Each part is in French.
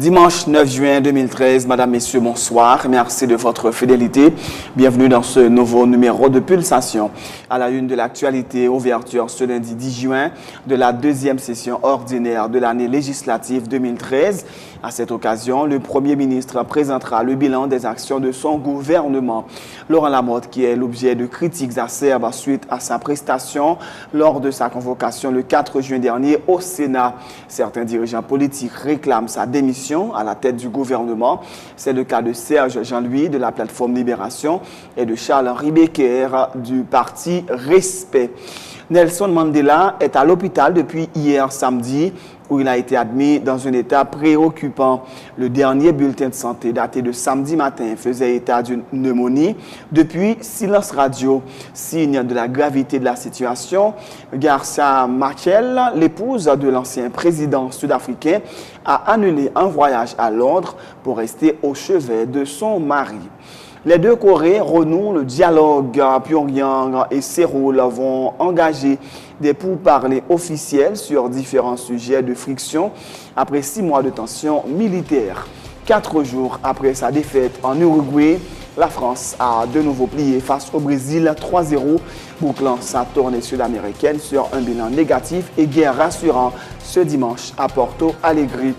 Dimanche 9 juin 2013, Madame, Messieurs, bonsoir. Merci de votre fidélité. Bienvenue dans ce nouveau numéro de Pulsation. À la une de l'actualité, ouverture ce lundi 10 juin de la deuxième session ordinaire de l'année législative 2013. À cette occasion, le Premier ministre présentera le bilan des actions de son gouvernement. Laurent Lamotte, qui est l'objet de critiques acerbes suite à sa prestation lors de sa convocation le 4 juin dernier au Sénat. Certains dirigeants politiques réclament sa démission à la tête du gouvernement. C'est le cas de Serge Jean-Louis de la plateforme Libération et de Charles-Henri Becker du parti Respect. Nelson Mandela est à l'hôpital depuis hier samedi où il a été admis dans un état préoccupant. Le dernier bulletin de santé daté de samedi matin faisait état d'une pneumonie. Depuis, silence radio. Signe de la gravité de la situation, Garcia Machel, l'épouse de l'ancien président sud-africain, a annulé un voyage à Londres pour rester au chevet de son mari. Les deux Corées renouent le dialogue. Pyongyang et Séoul vont engager des pourparlers officiels sur différents sujets de friction après 6 mois de tensions militaires. 4 jours après sa défaite en Uruguay, la France a de nouveau plié face au Brésil 3-0, bouclant sa tournée sud-américaine sur un bilan négatif et guère rassurant ce dimanche à Porto Alegre.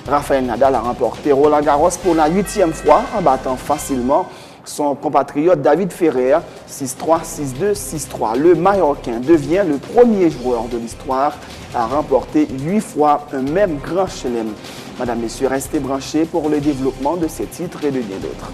Rafael Nadal a remporté Roland Garros pour la 8e fois en battant facilement son compatriote David Ferrer, 6-3, 6-2, 6-3. Le Mallorquin devient le premier joueur de l'histoire à remporter 8 fois un même grand chelem. Madame, Messieurs, restez branchés pour le développement de ces titres et de bien d'autres.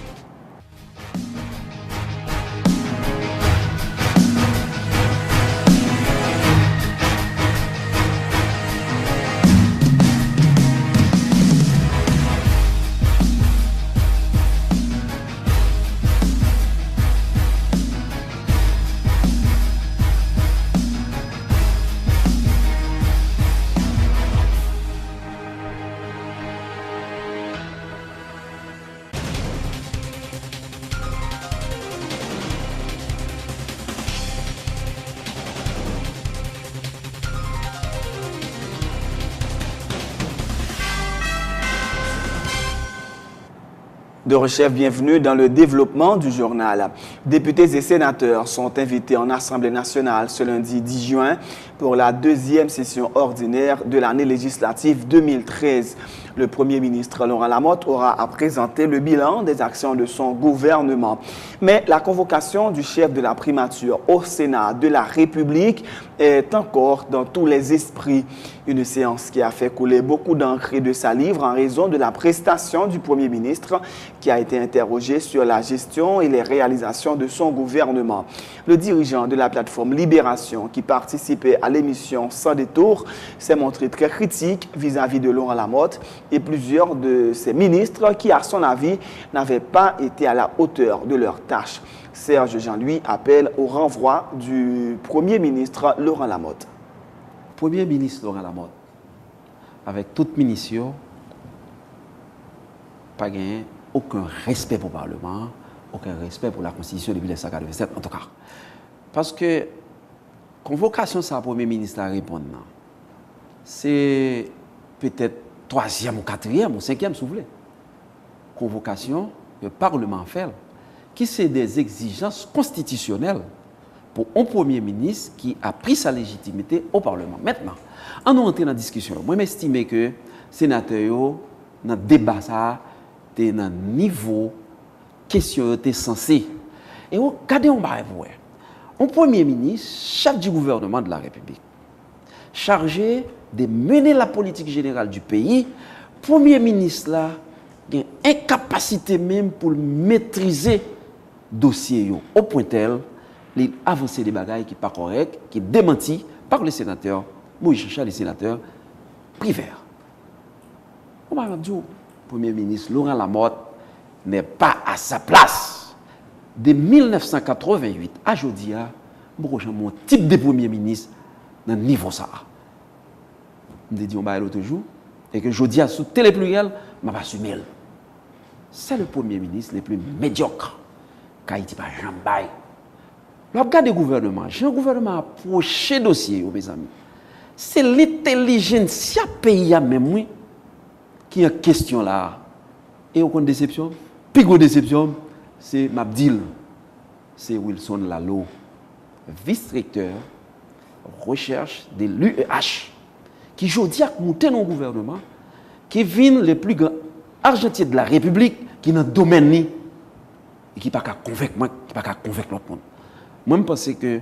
De Rechef, bienvenue dans le développement du journal. Députés et sénateurs sont invités en Assemblée nationale ce lundi 10 juin pour la deuxième session ordinaire de l'année législative 2013. Le Premier ministre Laurent Lamotte aura à présenter le bilan des actions de son gouvernement. Mais la convocation du chef de la primature au Sénat de la République est encore dans tous les esprits. Une séance qui a fait couler beaucoup d'encre et de salive en raison de la prestation du Premier ministre qui a été interrogé sur la gestion et les réalisations de son gouvernement. Le dirigeant de la plateforme Libération qui participait à l'émission Sans détour s'est montré très critique vis-à-vis de Laurent Lamotte et plusieurs de ses ministres qui, à son avis, n'avaient pas été à la hauteur de leurs tâches. Serge Jean-Louis appelle au renvoi du Premier ministre Laurent Lamotte. Premier ministre Laurent Lamotte, avec toute munition, pas gagné aucun respect pour le Parlement, aucun respect pour la Constitution de 1987, en tout cas. Parce que convocation ça, Premier ministre à répondre, c'est peut-être 3e ou 4e ou 5e, si vous voulez. Convocation, le Parlement fait, qui c'est des exigences constitutionnelles pour un Premier ministre qui a pris sa légitimité au Parlement. Maintenant, en entrant dans la discussion, moi j'estime que les sénateurs, dans le débat, ça, dans le niveau question était censé. Et regardez, on va voir. Un Premier ministre, chef du gouvernement de la République, chargé de mener la politique générale du pays, Premier ministre là, a une incapacité même pour maîtriser le dossier au point tel, il avance des bagailles qui ne sont pas corrects, qui sont démentis par les sénateurs, moi je cherche les sénateurs privés. On va dire, le Premier ministre Laurent Lamotte n'est pas à sa place. De 1988 à aujourd'hui, je mon type de Premier ministre dans le niveau ça. Je me dis, on va l'autre jour, et que je dis à sous télé pluriel, je vais assumer. C'est le Premier ministre le plus médiocre qu'Haïti pas jamais. Regardez le gouvernement. J'ai un gouvernement approché dossier, mes amis. C'est l'intelligence pays même qui est en question là, et aucune déception. Plus grosse déception, c'est Mabdil, c'est Wilson Lalo, vice-recteur recherche de l'UEH, qui aujourd'hui a monté dans le gouvernement, qui vient le plus grand argentier de la République, qui est dans le domaine et qui n'est pas qu'à convaincre moi, qui n'est pas qu'à convaincre l'autre monde. Moi, je pense que le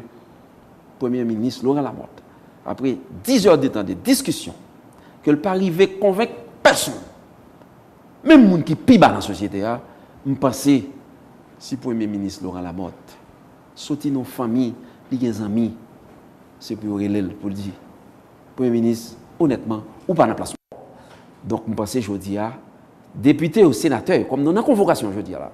Premier ministre Laurent Lamotte, après 10 heures de temps de discussion, que le pas arrivé à convaincre personne, même les gens qui piment dans la société, je pense que si le Premier ministre Laurent Lamotte sorti nos familles, les amis, c'est pour dire, Premier ministre, honnêtement, ou pas dans la place. Donc, je pense que je dis, député ou sénateur, comme nous avons une convocation, je dis là,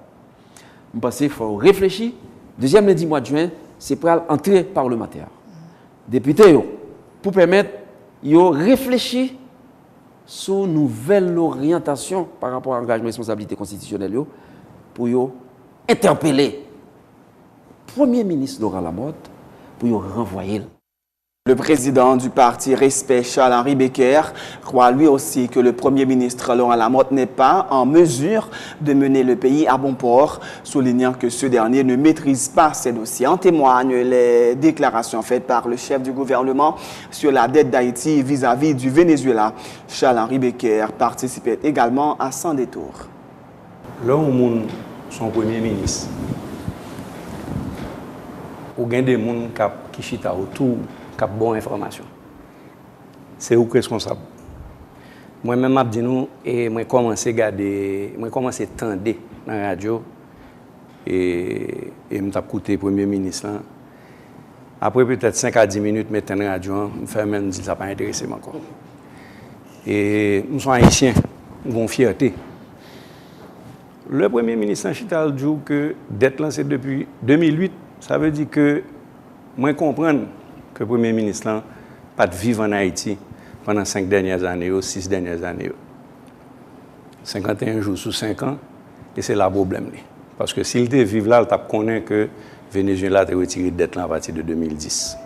je pense qu'il faut réfléchir. Deuxième lundi mois de juin, c'est pour l'entrée parlementaire. Député, pour permettre de réfléchir sur une nouvelle orientation par rapport à l'engagement et responsabilité constitutionnelle pour interpeller le Premier ministre Laurent Lamotte pour renvoyer. Le président du parti Respect, Charles-Henri Becker, croit lui aussi que le Premier ministre Laurent Lamotte n'est pas en mesure de mener le pays à bon port, soulignant que ce dernier ne maîtrise pas ces dossiers. En témoignent les déclarations faites par le chef du gouvernement sur la dette d'Haïti vis-à-vis du Venezuela. Charles-Henri Becker participait également à Sans détour. Là où son Premier ministre, ou bien des gens qui chita autour, qui ont bonne information. C'est où responsable. Moi-même, je dis nous, et moi commencé à regarder, moi commencé à tendre dans la radio, et je me suis écouté le Premier ministre. Après peut-être 5 à 10 minutes, je me suis dans la radio, je me fais même dire que ça n'a pas intéressé encore. Et nous sommes haïtiens, nous avons fierté. Le Premier ministre Chital dit que d'être lancé depuis 2008, ça veut dire que moi comprendre que le Premier ministre n'a pas de vivre en Haïti pendant 5 dernières années ou 6 dernières années. 51 jours sous 5 ans, et c'est là le problème. Parce que s'il était vivre là, il connaît que Venezuela a retiré de dette à partir de 2010.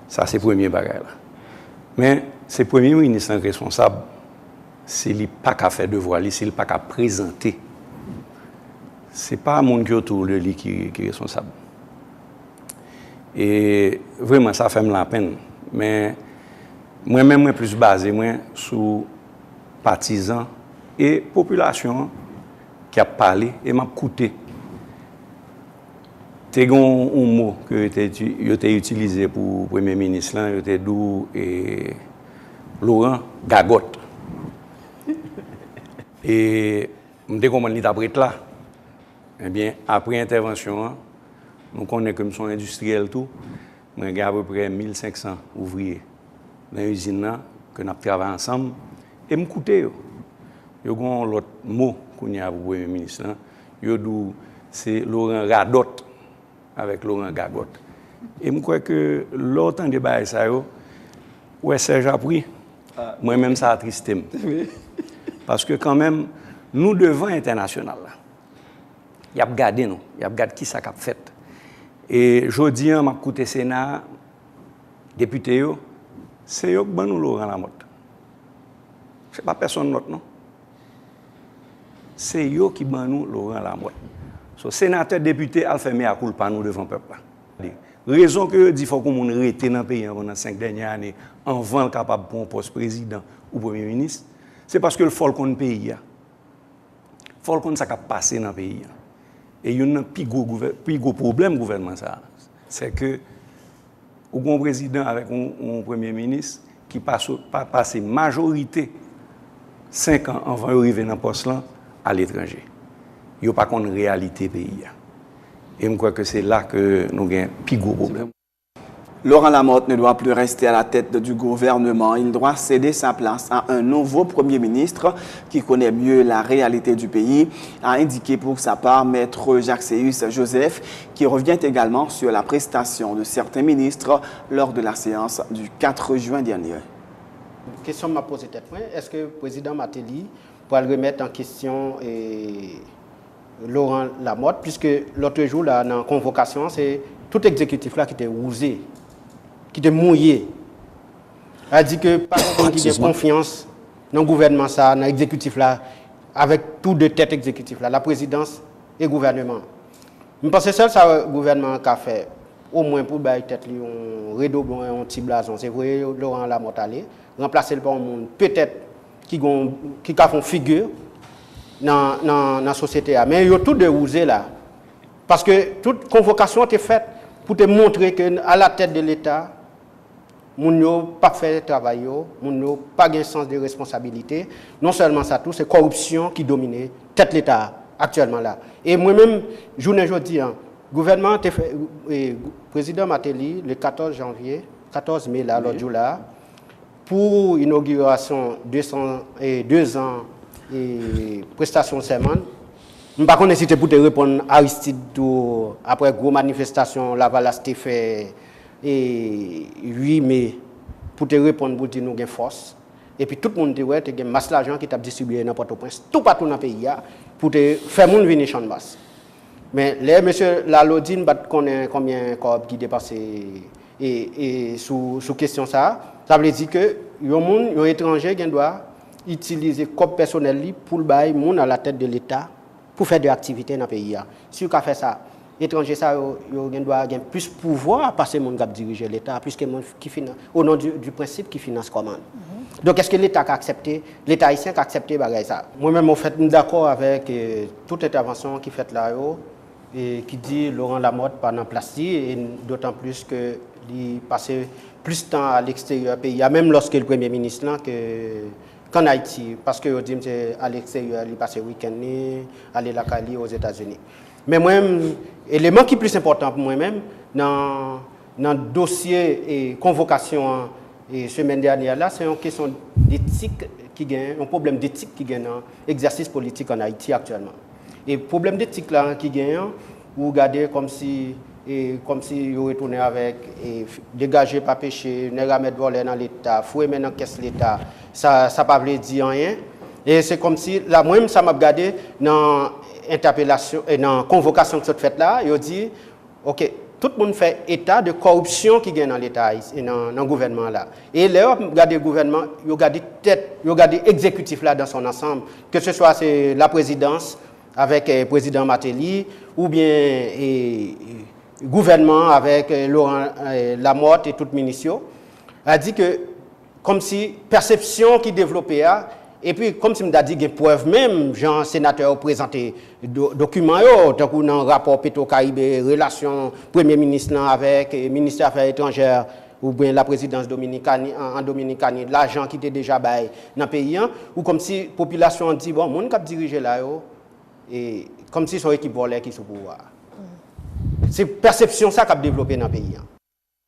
Ça, c'est le premier bagage. Mais c'est le Premier ministre responsable s'il n'a pas qu'à faire devoir, s'il n'a pas qu'à présenter. Ce n'est pas le monde qui est autour de lui qui est responsable. Et vraiment, ça fait la peine. Mais moi-même, je suis plus basé sur partisans et population qui a parlé et m'a écouté. Il y a un mot que j'ai utilisé pour le Premier ministre, c'était Laurent Gagotte. Et je me dis comment il est là. Eh bien, après l'intervention, nous connaissons que nous sommes industriels tout. Nous avons à peu près 1500 ouvriers dans l'usine que nous travaillons ensemble. Et nous écoutons. Il y a un autre mot qu'on a pour le Premier ministre. C'est Laurent Radotte avec Laurent Gagotte. Et je crois que l'autre débat, ça, ouais, Serge a pris. Moi-même, ça a attristé. Parce que quand même, nous devons international. Il y a regardé nous, il y a regardé qui ça a fait. Et je dis, je écouté le Sénat, député, c'est eux qui nous Laurent Lamotte. Ce n'est pas personne d'autre, non? C'est eux qui nous Laurent Lamotte. So, sénateur, député, a fait à culpa nous devant le peuple. Raison que dit qu'il faut qu'on reste dans le pays pendant 5 dernières années, avant capable pour un poste président ou premier ministre, c'est parce que le faut qu'on pays. Le faut qu'on ça passé dans le pays. Et il y a un plus gros problème gouvernement ça, c'est que un président avec un premier ministre qui passe majorité 5 ans avant d'arriver dans le poste là à l'étranger. Il n'y a pas de réalité pays. Et je crois que c'est là que nous avons un plus gros problème. Laurent Lamotte ne doit plus rester à la tête du gouvernement. Il doit céder sa place à un nouveau Premier ministre qui connaît mieux la réalité du pays, a indiqué pour sa part Maître Jacques-Céus Joseph, qui revient également sur la prestation de certains ministres lors de la séance du 4 juin dernier. La question m'a posé tête. Est-ce que le président Matéli pourra remettre en question Laurent Lamotte, puisque l'autre jour, là, dans la convocation, c'est tout exécutif là qui était rousé, qui était mouillé. A dit que pas de qui a confiance dans le gouvernement, ça, dans l'exécutif là, avec tout de tête exécutif là, la présidence et le gouvernement. Je pense que c'est ça le gouvernement qui a fait, au moins pour peut-être un rideau blanc et un petit blason. C'est vrai, Laurent Lamotte allé, remplacer le par un monde peut-être qui a fait figure dans la société. Mais il y a tout de oser là. Parce que toute convocation est faite pour te montrer qu'à la tête de l'État, moun n'a pas fait le travail, moun n'a pas de sens de responsabilité. Non seulement ça, tout, c'est corruption qui domine tête l'État actuellement là. Et moi-même, journée aujourd'hui, gouvernement, président Matéli, le 14 mai là, l'autre jour là, pour inauguration 2 ans et prestation de serment. Je ne sais pas si c'était pour te répondre à Aristide après gros manifestation, la Valace te fait et 8 mai pour te répondre pour dire nous avons force. Et puis tout le monde dit ouais, tu as masse l'argent qui t'a distribué dans Port-au-Prince, tout partout dans le pays pour te faire moun venir champ de basse. Mais là, monsieur Lalodine, connaît combien de corps qui dépassent et sous question ça veut dire que les étrangers qui doivent utiliser le corps personnel pour le bail moun à la tête de l'État pour faire des activités dans le pays. Si vous fait ça, les étrangers doivent avoir plus de pouvoir à passer mon gars diriger l'État, plus que qui finance, au nom du principe qui finance commande. Donc est-ce que l'État a accepté, l'État haïtien a accepté ça? Moi-même, en fait, je suis d'accord avec toute intervention qui fait là et qui dit Laurent Lamotte pendant plastique, et d'autant plus qu'il passe plus de temps à l'extérieur du pays, même lorsque le Premier ministre là, qu'en Haïti, parce que dit à l'extérieur, il passe le week-end, aller la Cali aux États-Unis. Mais moi-même, l'élément qui est plus important pour moi-même, dans le dossier et convocation et semaine dernière, là, c'est une question d'éthique qui gagne, un problème d'éthique qui gagne dans l'exercice politique en Haïti actuellement. Et le problème d'éthique là qui gagne, vous regardez comme si vous retournez avec dégager pas péché, ne pas mettre voler dans l'État, fouiller maintenant qu'est-ce l'État, ça pas veut dire rien. Et c'est comme si là moi-même ça m'a regardé dans interpellation et dans convocation que cette fête là, il dit OK, tout le monde fait état de corruption qui gagne dans l'État et dans le gouvernement là. Et là, regardez le gouvernement, il regarde tête, il regarde l'exécutif là dans son ensemble, que ce soit la présidence avec le président Matéli ou bien le gouvernement avec Laurent Lamotte et toute ministre, a dit que comme si perception qui développait et puis comme si m'a dit qu'il y a preuve même, Jean sénateur présenté documents tant qu'on dans rapport Petro-Caraïbes relation premier ministre avec le ministère des Affaires étrangères ou bien la présidence dominicane en Dominicanie, l'argent qui était déjà bail dans le pays, ou comme si la population dit bon, mon cap diriger là et comme si son équipe volait qui sous pouvoir. C'est perception ça qu'a développé dans le pays.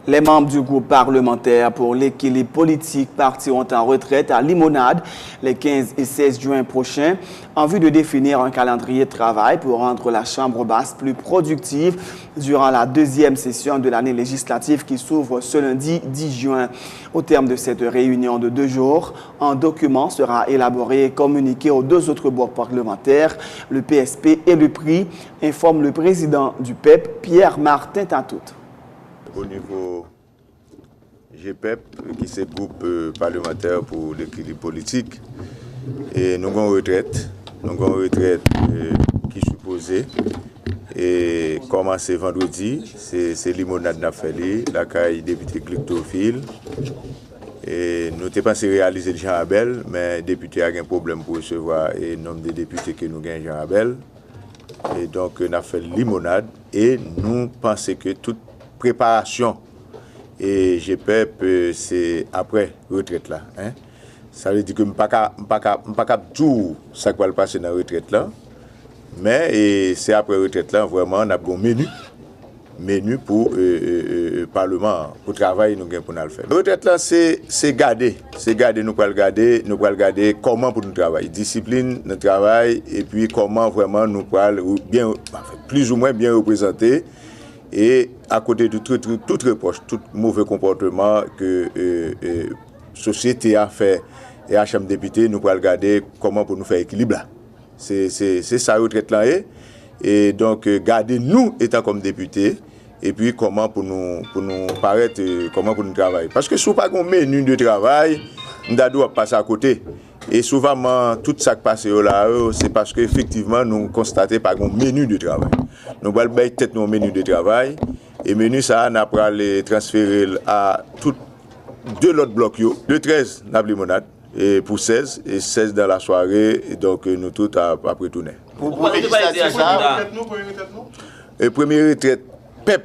Les membres du groupe parlementaire pour l'équilibre politique partiront en retraite à Limonade les 15 et 16 juin prochains en vue de définir un calendrier de travail pour rendre la Chambre basse plus productive durant la deuxième session de l'année législative qui s'ouvre ce lundi 10 juin. Au terme de cette réunion de 2 jours, un document sera élaboré et communiqué aux 2 autres blocs parlementaires, le PSP et le PRI, informe le président du PEP, Pierre-Martin Tatout. Au niveau GPEP, qui est le groupe parlementaire pour l'équilibre politique, et nous avons une retraite. Nous avons une retraite qui est supposée et commencer vendredi. C'est Limonade Nafeli, la caille député Glyctophile. Et nous avons pensé réaliser Jean Abel, mais le député a un problème pour recevoir le nombre de députés que nous gagnons Jean Abel. Et donc, on a fait Limonade et nous pensons que toute préparation et GPEP c'est après retraite là. Hein? Ça veut dire que je ne peux pas tout ça qui va passer dans la retraite là. Mais c'est après retraite là, vraiment, on a un menu pour le Parlement, pour travailler nous pour nous le faire. La retraite là, c'est garder. Nous allons regarder comment pour nous travailler. Discipline, notre travail, et puis comment vraiment nous allons bien, plus ou moins bien représenter. Et à côté de toute reproche, tout mauvais comportement que la société a fait et à Chambre député, nous allons regarder comment pour nous faire équilibre là. C'est ça la retraite là. Et donc, garder nous étant comme députés, et puis comment pour nous paraître, comment pour nous travailler. Parce que si nous n'avons pas un menu de travail, nous devons passer à côté. Et souvent, tout ça qui passe là, c'est parce qu'effectivement, nous constatons par un menu de travail. Nous allons peut-être nos menus de travail. Et menu ça, nous allons les transférer à tout deux autres blocs. De 13, nous avons limonade. Et pour 16, et 16 dans la soirée, et donc nous tous après tourner. Pour législatif, ça. Et première retraite, PEP,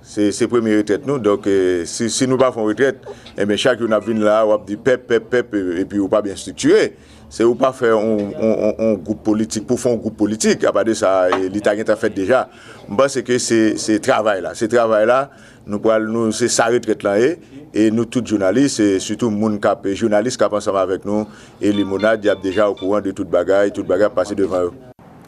c'est première retraite nous. Donc si nous ne faisons pas retraite, eh bien, chacun a venu là, on a dit PEP, et puis on pas bien structuré. C'est ou pas faire un groupe politique pour faire un groupe politique. À part de ça, l'État a fait déjà. Je pense que c'est travail là. Ce travail là, c'est sa retraite là. Et nous tous journalistes, et surtout les journalistes qui sont ensemble avec nous, et les monades, ils sont déjà au courant de toute bagaille passée devant eux.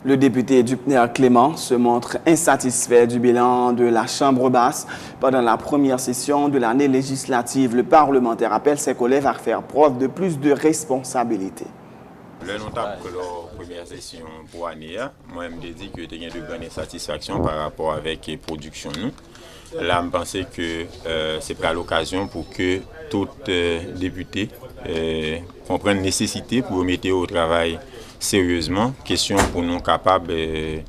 Le député Dupner Clément se montre insatisfait du bilan de la Chambre basse. Pendant la première session de l'année législative, le parlementaire appelle ses collègues à faire preuve de plus de responsabilité. Le notable que la première session pour l'année, moi je me dis que j'ai de bonnes satisfactions par rapport avec la production. Là, je pense que c'est pas l'occasion pour que tout député comprenne la nécessité pour mettre au travail sérieusement, question pour nous capables de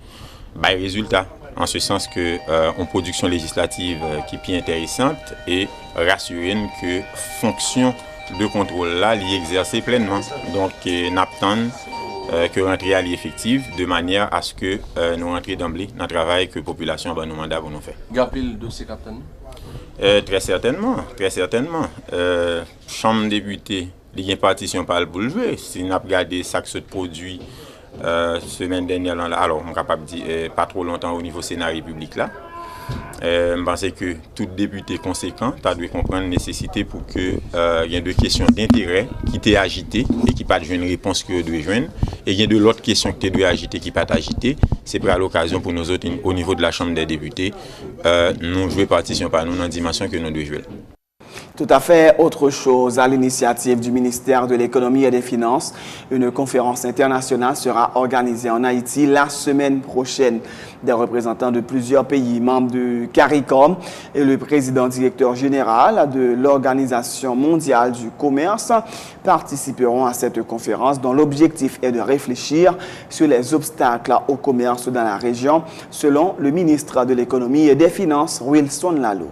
résultats. En ce sens que une production législative qui est plus intéressante et rassurer que fonction de contrôle là l'y exercer pleinement. Donc n'attendons que rentrer à l'effectif de manière à ce que nous rentrions d'emblée dans le travail que la population va nous demander pour nous faire. Gapil le dossier capitaine? Très certainement, très certainement. Chambre députée, il y a une partition par le boulevard. Si nous avons regardé ça que ce produit semaine dernière, alors on est capable de dire pas trop longtemps au niveau Sénat République là. Je pense que tout député conséquent doit comprendre la nécessité pour que il y ait deux questions d'intérêt qui t'est agitées et qui pas de une réponse que doit joindre et il y a de l'autre question qui doit agiter qui pas agiter. C'est pour l'occasion pour nous autres au niveau de la Chambre des députés nous jouer partition par nous dans la dimension que nous devons jouer. Tout à fait autre chose. À l'initiative du ministère de l'Économie et des Finances, une conférence internationale sera organisée en Haïti la semaine prochaine. Des représentants de plusieurs pays membres du CARICOM et le président directeur général de l'Organisation mondiale du commerce participeront à cette conférence dont l'objectif est de réfléchir sur les obstacles au commerce dans la région, selon le ministre de l'Économie et des Finances, Wilson Lalo.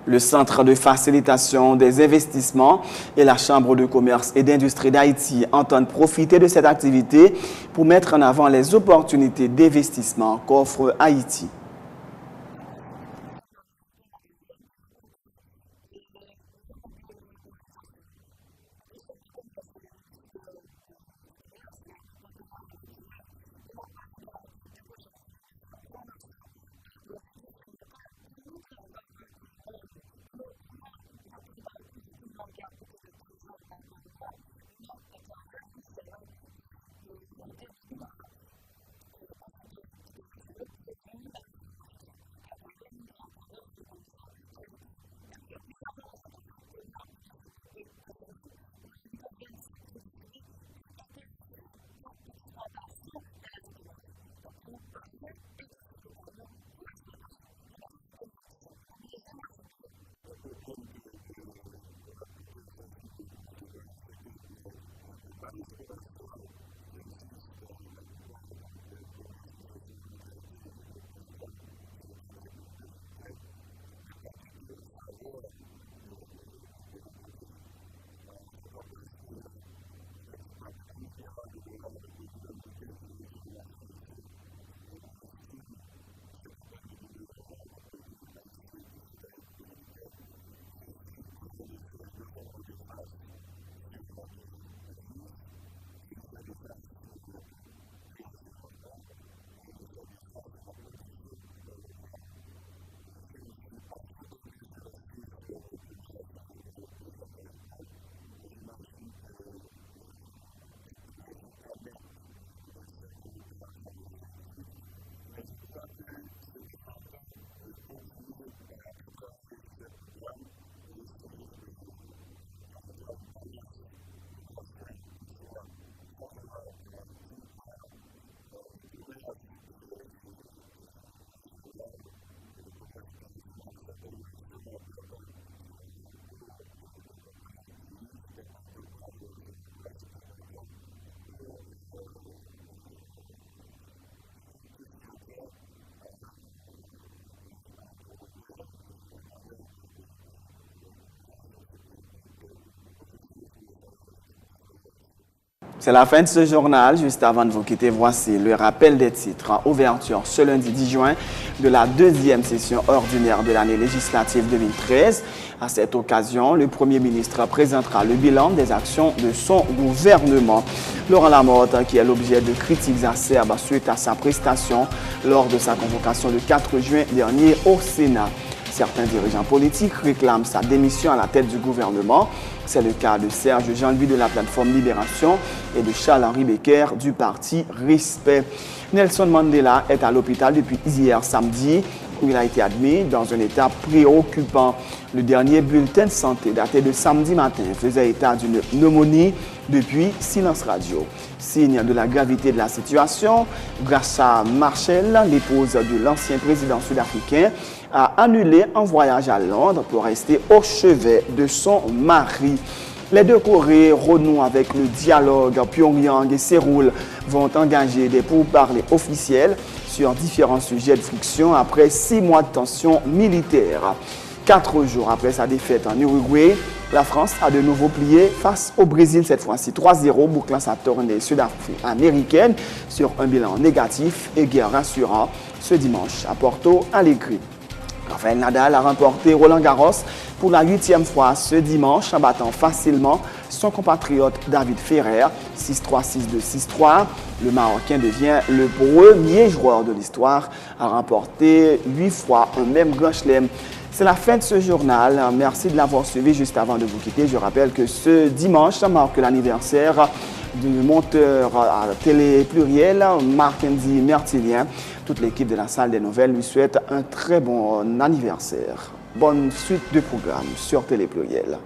Le Centre de facilitation des investissements et la Chambre de commerce et d'industrie d'Haïti entendent profiter de cette activité pour mettre en avant les opportunités d'investissement qu'offre Haïti. C'est la fin de ce journal. Juste avant de vous quitter, voici le rappel des titres en ouverture ce lundi 10 juin de la deuxième session ordinaire de l'année législative 2013. À cette occasion, le Premier ministre présentera le bilan des actions de son gouvernement. Laurent Lamotte, qui est l'objet de critiques acerbes suite à sa prestation lors de sa convocation le 4 juin dernier au Sénat. Certains dirigeants politiques réclament sa démission à la tête du gouvernement. C'est le cas de Serge Jean-Louis de la plateforme Libération et de Charles-Henri Becker du parti Respect. Nelson Mandela est à l'hôpital depuis hier samedi où il a été admis dans un état préoccupant. Le dernier bulletin de santé daté de samedi matin faisait état d'une pneumonie depuis silence radio. Signe de la gravité de la situation, Graça Machel, l'épouse de l'ancien président sud-africain, a annulé un voyage à Londres pour rester au chevet de son mari. Les deux Corées renouent avec le dialogue. Pyongyang et Séoul vont engager des pourparlers officiels sur différents sujets de friction après 6 mois de tension militaire. 4 jours après sa défaite en Uruguay, la France a de nouveau plié face au Brésil, cette fois-ci 3-0, bouclant sa tournée sud-américaine sur un bilan négatif et guère rassurant ce dimanche à Porto Alegre. Rafael Nadal a remporté Roland Garros pour la 8e fois ce dimanche en battant facilement son compatriote David Ferrer, 6-3, 6-2, 6-3. Le Marocain devient le premier joueur de l'histoire à remporter 8 fois un même Grand Chelem. C'est la fin de ce journal. Merci de l'avoir suivi. Juste avant de vous quitter, je rappelle que ce dimanche marque l'anniversaire du monteur à Télé Pluriel, Marc-Andy Mertilien. Toute l'équipe de la salle des nouvelles lui souhaite un très bon anniversaire. Bonne suite de programme sur Télé Pluriel.